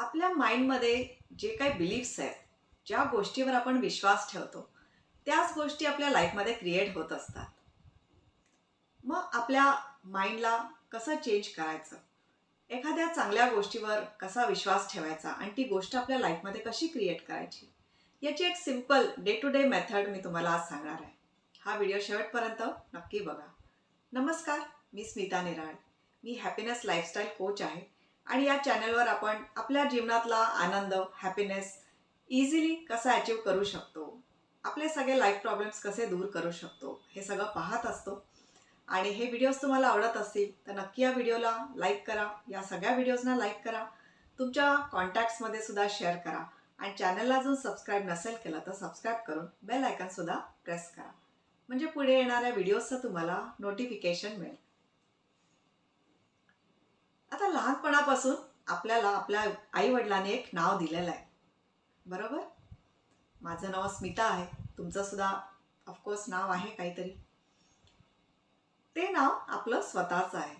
आपल्या माइंडमध्ये जे काही बिलीफ्स आहेत, ज्या गोष्टीवर आपण विश्वास ठेवतो, त्याच गोष्टी आपल्या लाईफमध्ये क्रिएट होत असतात. मग आपल्या माइंडला कसं चेंज करायचं? एखाद्या चांगल्या गोष्टीवर कसा विश्वास ठेवायचा आणि ती गोष्ट आपल्या लाईफमध्ये कशी क्रिएट करायची? याची एक simple day to day method मी तुम्हाला आज सांगणार आहे. हा व्हिडिओ शेवटपर्यंत नक्की बघा. नमस्कार, मी स्मिता निराळ. मी हॅपीनेस लाईफस्टाईल कोच आहे आणि या चॅनलवर आपण आपल्या जीवनातला आनंद, हॅपीनेस इझिली कसा अचीव करू शकतो, आपले सगळे लाईफ प्रॉब्लेम्स कसे दूर करू शकतो, हे सगळं पाहत असतो. आणि हे व्हिडिओज तुम्हाला आवडत असतील तर नक्की या व्हिडिओला लाईक करा, या सगळ्या व्हिडिओजना लाईक करा, तुमच्या कॉन्टॅक्ट्समध्ये सुद्धा शेअर करा आणि चॅनलला अजून सबस्क्राईब नसेल केलं तर सबस्क्राईब करून बेल आयकॉनसुद्धा प्रेस करा, म्हणजे पुढे येणाऱ्या व्हिडिओजचं तुम्हाला नोटिफिकेशन मिळेल. आता लहानपणापासून आपल्याला आपल्या आईवडिलांनी एक नाव दिलेलं आहे, बरोबर? माझं नाव स्मिता आहे, तुमचं सुद्धा ऑफकोर्स नाव आहे काहीतरी. ते नाव आपलं स्वतःचं आहे.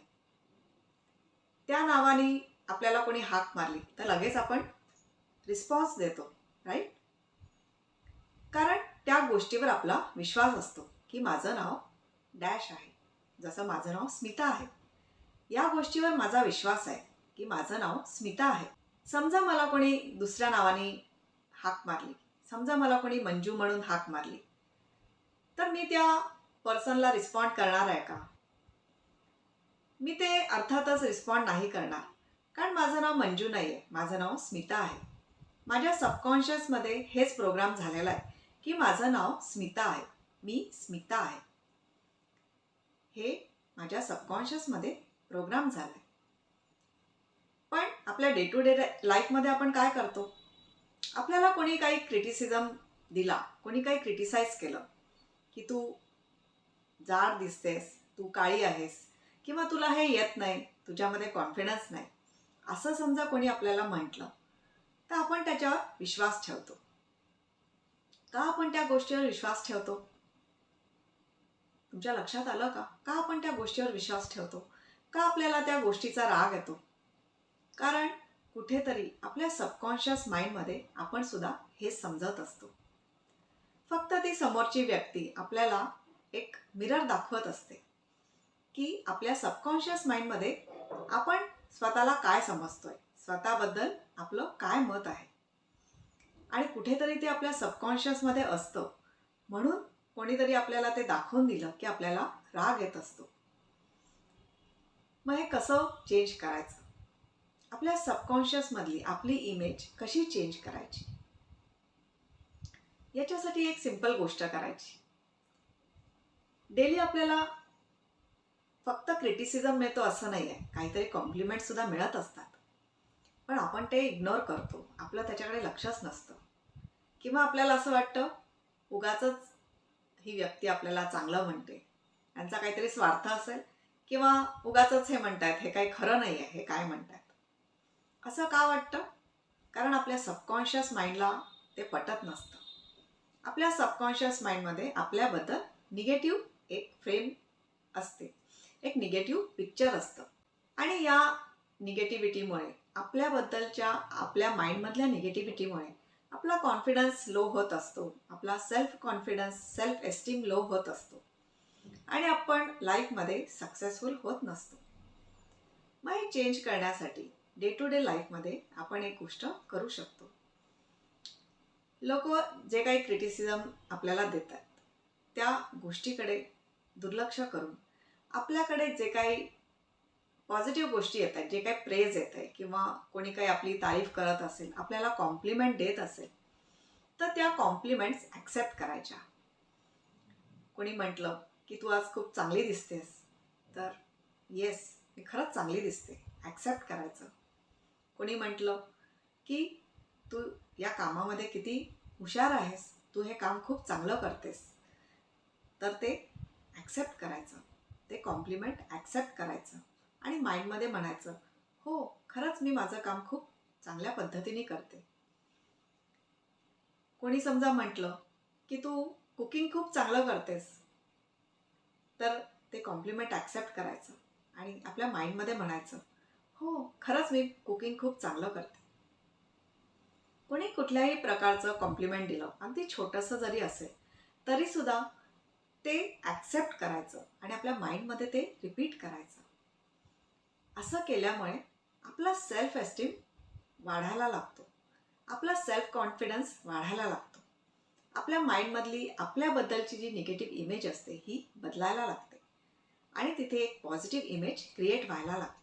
त्या नावाने आपल्याला कोणी हाक मारली तर लगेच आपण रिस्पॉन्स देतो, राईट? कारण त्या गोष्टीवर आपला विश्वास असतो की माझं नाव डॅश आहे. जसं माझं नाव स्मिता आहे, या गोष्टीवर माझा विश्वास आहे की माझं नाव स्मिता आहे. समजा मला कोणी दुसऱ्या नावाने हाक मारली, समजा मला कोणी मंजू म्हणून हाक मारली, तर मी त्या पर्सनला रिस्पॉन्ड करणार आहे का? मी ते अर्थातच रिस्पॉन्ड नाही करणार, कारण माझं नाव मंजू नाही आहे, माझं नाव स्मिता आहे. माझ्या सबकॉन्शियसमध्ये हेच प्रोग्राम झालेला आहे की माझं नाव स्मिता आहे, मी स्मिता आहे. हे माझ्या सबकॉन्शियसमध्ये प्रोग्राम झालं आहे. पण आपल्या डे टू डे लाईफमध्ये आपण काय करतो? आपल्याला कोणी काही क्रिटिसिझम दिला, कोणी काही क्रिटिसाइज केलं की तू जाड दिसतेस, तू काळी आहेस, किंवा तुला हे येत नाही, तुझ्यामध्ये कॉन्फिडन्स नाही, असं समजा कोणी आपल्याला म्हटलं तर आपण त्याच्यावर विश्वास ठेवतो. का आपण त्या गोष्टीवर विश्वास ठेवतो? तुमच्या लक्षात आलं का? का आपण त्या गोष्टीवर विश्वास ठेवतो? का आपल्याला त्या गोष्टीचा राग येतो? कारण कुठेतरी आपल्या सबकॉन्शियस माइंडमध्ये आपण सुद्धा हे समजत असतो. फक्त ती समोरची व्यक्ती आपल्याला एक मिरर दाखवत असते की आपल्या सबकॉन्शियस माइंडमध्ये आपण स्वतःला काय समजतोय, स्वतःबद्दल आपलं काय मत आहे, आणि कुठेतरी ते आपल्या सबकॉन्शियसमध्ये असतं. म्हणून कोणीतरी आपल्याला ते दाखवून दिलं की आपल्याला राग येत असतो. मग हे कसं चेंज करायचं? आपल्या सबकॉन्शियसमधली आपली इमेज कशी चेंज करायची? याच्यासाठी एक सिंपल गोष्ट करायची. डेली आपल्याला फक्त क्रिटिसिझम मिळतो असं नाही आहे, काहीतरी कॉम्प्लिमेंट सुद्धा मिळत असतात, पण आपण ते इग्नोर करतो, आपलं त्याच्याकडे लक्षच नसतं. किंवा आपल्याला असं वाटतं उगाचच ही व्यक्ती आपल्याला चांगलं म्हणते, यांचा काहीतरी स्वार्थ असेल, किंवा उगाचच हे म्हणतायत, हे काही खरं नाही आहे, हे काय म्हणतायत. असं का वाटतं? कारण आपल्या सबकॉन्शियस माइंडला ते पटत नसतं. आपल्या सबकॉन्शियस माइंडमध्ये आपल्याबद्दल निगेटिव्ह एक फ्रेम असते, एक निगेटिव्ह पिक्चर असतं. आणि या निगेटिव्हिटीमुळे, आपल्याबद्दलच्या आपल्या माइंडमधल्या निगेटिव्हिटीमुळे आपला कॉन्फिडन्स लो होत असतो, आपला self confidence, self esteem low होत असतो आणि आपण लाईफमध्ये सक्सेसफुल होत नसतो. मग हे चेंज करण्यासाठी डे टू डे लाईफमध्ये आपण एक गोष्ट करू शकतो. लोक जे काही क्रिटिसिझम आपल्याला देतात त्या गोष्टीकडे दुर्लक्ष करून आपल्याकडे जे काही पॉझिटिव्ह गोष्टी येत आहेत, जे काही प्रेज येत आहे, किंवा कोणी काही आपली तारीफ करत असेल, आपल्याला कॉम्प्लिमेंट देत असेल, तर त्या कॉम्प्लिमेंट्स ॲक्सेप्ट करायच्या. कोणी म्हटलं की तू आज खूप चांगली दिसतेस, तर येस, मी खरंच चांगली दिसते, ॲक्सेप्ट करायचं. कोणी म्हटलं की तू या कामामध्ये किती हुशार आहेस, तू हे काम खूप चांगलं करतेस, तर ते ॲक्सेप्ट करायचं, ते कॉम्प्लिमेंट ॲक्सेप्ट करायचं आणि माइंडमध्ये म्हणायचं, हो खरंच मी माझं काम खूप चांगल्या पद्धतीने करते. कोणी समजा म्हटलं की तू कुकिंग खूप चांगलं करतेस, तर ते कॉम्प्लिमेंट ॲक्सेप्ट करायचं आणि आपल्या माइंडमध्ये म्हणायचं, हो खरंच मी कुकिंग खूप चांगलं करते. कोणी कुठल्याही प्रकारचं कॉम्प्लिमेंट दिलं, अगदी छोटंसं जरी असेल, तरीसुद्धा ते ॲक्सेप्ट करायचं आणि आपल्या माइंडमध्ये ते रिपीट करायचं. असं केल्यामुळे आपला सेल्फ एस्टीम वाढायला लागतो. आपला सेल्फ कॉन्फिडन्स वाढायला लागतो. आपल्या माइंडमधली आपल्याबद्दलची जी निगेटिव्ह इमेज असते ही बदलायला लागते आणि तिथे एक पॉझिटिव्ह इमेज क्रिएट व्हायला लागते.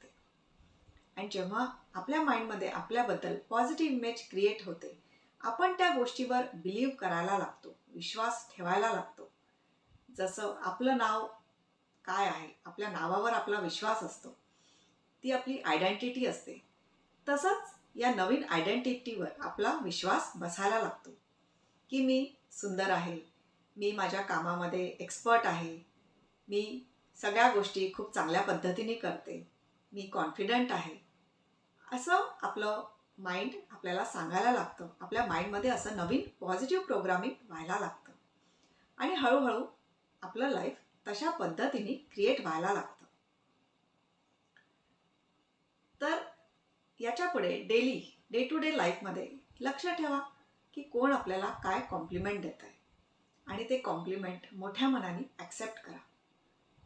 आणि जेव्हा आपल्या माइंडमध्ये आपल्याबद्दल पॉझिटिव्ह इमेज क्रिएट होते, आपण त्या गोष्टीवर बिलीव्ह करायला लागतो, विश्वास ठेवायला लागतो. जसं आपलं नाव काय आहे, आपल्या नावावर आपला विश्वास असतो, ती आपली आयडेंटिटी असते. तसंच या नवीन आयडेंटिटीवर आपला विश्वास बसायला लागतो की मी सुंदर आहे, मी माझ्या कामामध्ये एक्सपर्ट आहे, मी सगळ्या गोष्टी खूप चांगल्या पद्धतीने करते, मी कॉन्फिडंट आहे. असं आपलं माइंड आपल्याला सांगायला लागतं. आपल्या माइंडमध्ये असं नवीन पॉझिटिव्ह प्रोग्रामिंग व्हायला लागतं आणि हळूहळू आपलं लाईफ तशा पद्धतीने क्रिएट व्हायला लागतं. तर याच्यापुढे डे टू डे लाईफमध्ये लक्ष ठेवा की कोण आपल्याला काय कॉम्प्लिमेंट देत आहे आणि ते कॉम्प्लिमेंट मोठ्या मनाने ॲक्सेप्ट करा.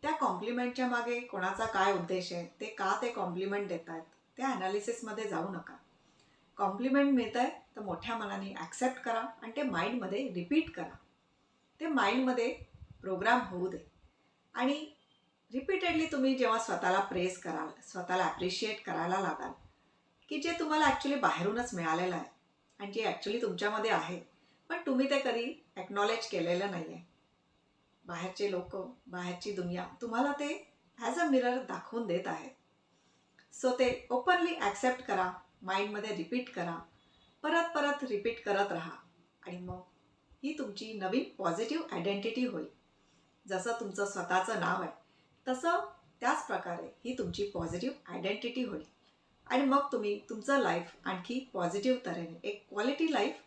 त्या कॉम्प्लिमेंटच्या मागे कोणाचा काय उद्देश आहे, ते का ते कॉम्प्लिमेंट देत आहेत, त्या ॲनालिसिसमध्ये जाऊ नका. कॉम्प्लिमेंट मिळत आहे तर मोठ्या मनाने ॲक्सेप्ट करा आणि ते माइंडमध्ये रिपीट करा. ते माइंडमध्ये प्रोग्राम होऊ दे आणि रिपीटेडली तुम्ही जेव्हा स्वतःला प्रेस कराल, स्वतःला ॲप्रिशिएट करायला लागाल की जे तुम्हाला ॲक्च्युली बाहेरूनच मिळालेलं आहे आणि जे ॲक्च्युली तुमच्यामध्ये आहे, पण तुम्ही ते कधी ॲक्नॉलेज केलेलं नाही आहे. बाहेरचे लोक, बाहेरची दुनिया तुम्हाला ते ॲज अ मिरर दाखवून देत आहेत. सो ते ओपनली ॲक्सेप्ट करा, माइंडमध्ये रिपीट करा, परत परत रिपीट करत राहा आणि मग ही तुमची नवीन पॉझिटिव्ह आयडेंटिटी होईल. जसं तुमचं स्वतःचं नाव आहे तसं त्याच प्रकारे ही तुमची पॉझिटिव्ह आयडेंटिटी होईल आणि मग तुम्ही तुमचं लाईफ आणखी पॉझिटिव्ह तऱ्हेने एक क्वालिटी लाईफ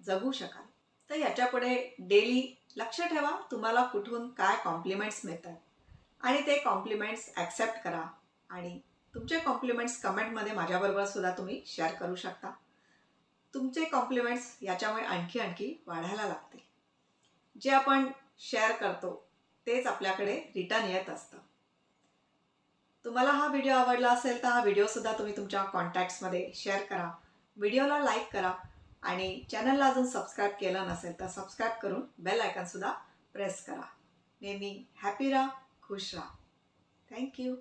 जगू शकाल. तर याच्यापुढे डेली लक्ष ठेवा तुम्हाला कुठून काय कॉम्प्लिमेंट्स मिळतात आणि ते कॉम्प्लिमेंट्स ॲक्सेप्ट करा आणि तुमचे कॉम्प्लिमेंट्स कमेंटमध्ये माझ्याबरोबर सुद्धा तुम्ही शेअर करू शकता. तुमचे कॉम्प्लिमेंट्स याच्यामुळे आणखी वाढायला लागतील. जे आपण शेअर करतो तेच आपल्याकडे रिटर्न येत असतं. तुम्हाला हा व्हिडिओ आवडला असेल तर हा व्हिडिओसुद्धा तुम्ही तुमच्या कॉन्टॅक्ट्समध्ये शेअर करा, व्हिडिओला लाईक करा आणि चॅनलला अजून सबस्क्राईब केलं नसेल तर सबस्क्राईब करून बेल आयकॉनसुद्धा प्रेस करा. नेहमी हॅपी राहा, खुश राहा. थँक्यू.